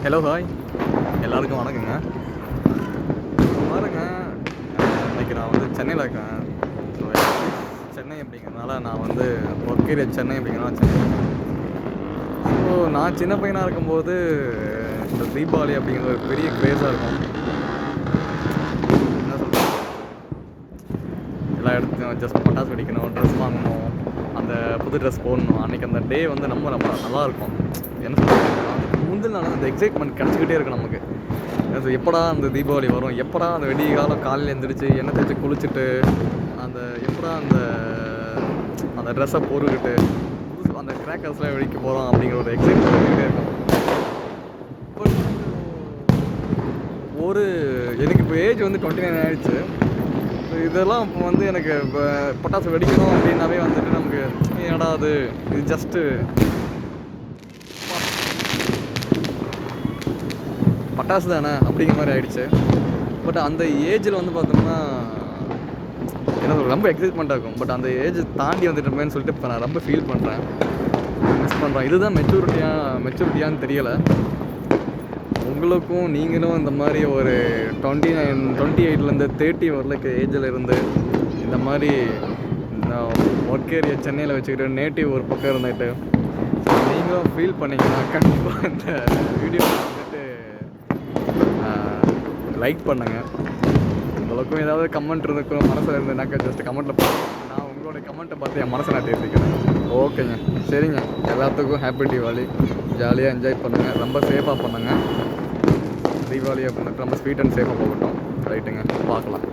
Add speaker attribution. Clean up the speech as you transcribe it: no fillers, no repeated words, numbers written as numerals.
Speaker 1: Hello hi எல்லாருக்கும் வணக்கங்க. பாருங்க, இன்றைக்கி நான் வந்து சென்னையில் இருக்கேன். ஸோ சென்னை அப்படிங்கிறதுனால நான் வந்து ஒர்க் ஏரியா சென்னை அப்படிங்கிறதுனால சென்னை இருக்கேன். ஸோ நான் சின்ன பையனாக இருக்கும்போது இந்த தீபாவளி அப்படிங்கிற ஒரு பெரிய கிரேஸாக இருக்கும். என்ன சொல்கிறது, எல்லா இடத்துலையும் ஜஸ்ட் பட்டாசு வெடிக்கணும், ட்ரெஸ் வாங்கணும், அந்த புது ட்ரெஸ் போடணும். அன்றைக்கி அந்த டே வந்து ரொம்ப ரொம்ப நல்லாயிருக்கும். என்ன சொல்கிறது, முந்தின நாள் அந்த எக்ஸைட்மெண்ட் கிடச்சிக்கிட்டே இருக்கும் நமக்கு. அது எப்படா அந்த தீபாவளி வரும், எப்படா அந்த வெடிய காலம் காலையில் எழுந்திரிச்சு எண்ணெய் தேய்ச்சி குளிச்சுட்டு அந்த எப்படா அந்த அந்த ட்ரெஸ்ஸை போட்டுக்கிட்டு புதுசு அந்த கிராக்கர்ஸ்லாம் வெடிக்க போகிறோம் அப்படிங்கிற ஒரு எக்ஸைட்மெண்ட் இருந்துகிட்டே இருக்கும். பட் ஒரு எனக்கு இப்போ ஏஜ் வந்து 29 ஆகிடுச்சு. இதெல்லாம் இப்போ வந்து எனக்கு இப்போ பட்டாசு வெடிக்கணும் அப்படின்னாவே வந்துட்டு நமக்கு ஏடா அது இது ஜஸ்ட்டு பட்டாசு தானே அப்படிங்கிற மாதிரி ஆகிடுச்சு. பட் அந்த ஏஜில் வந்து பார்த்தோம்னா என்ன சொல்கிறது, ரொம்ப எக்ஸைட்மெண்ட்டாக இருக்கும். பட் அந்த ஏஜ் தாண்டி வந்துட்டோமேன்னு சொல்லிட்டு இப்போ நான் ரொம்ப ஃபீல் பண்ணுறேன், மிஸ் பண்ணுறேன். இதுதான் மெச்சூரிட்டியான்னு தெரியலை. உங்களுக்கும் நீங்களும் இந்த மாதிரி ஒரு 28லேருந்து 30 வரலுக்கு ஏஜில் இருந்து இந்த மாதிரி ஒர்க் ஏரியா சென்னையில் வச்சுக்கிட்டு நேட்டிவ் ஒரு பக்கம் இருந்துட்டு நீங்களும் ஃபீல் பண்ணிங்கன்னா கண்டிப்பாக இந்த வீடியோ வந்துட்டு லைக் பண்ணுங்கள். உங்களுக்கும் ஏதாவது கமெண்ட் இருக்கும் மனசில் இருந்ததுனாக்கா ஜஸ்ட் கமெண்ட்டில் போடுங்க. நான் உங்களோட கமெண்ட்டை பார்த்து என் மனசை நான் தேர்த்திக்கிறேன். ஓகேங்க, சரிங்க. எல்லாத்துக்கும் ஹாப்பி தீபாவளி. ஜாலியாக என்ஜாய் பண்ணுங்கள், ரொம்ப சேஃபாக பண்ணுங்கள். தீபாவளி அப்படின்ட்டு ரொம்ப ஸ்வீட் அண்ட் சேஃபாக போகட்டும். ரைட்டுங்க, பார்க்கலாம்.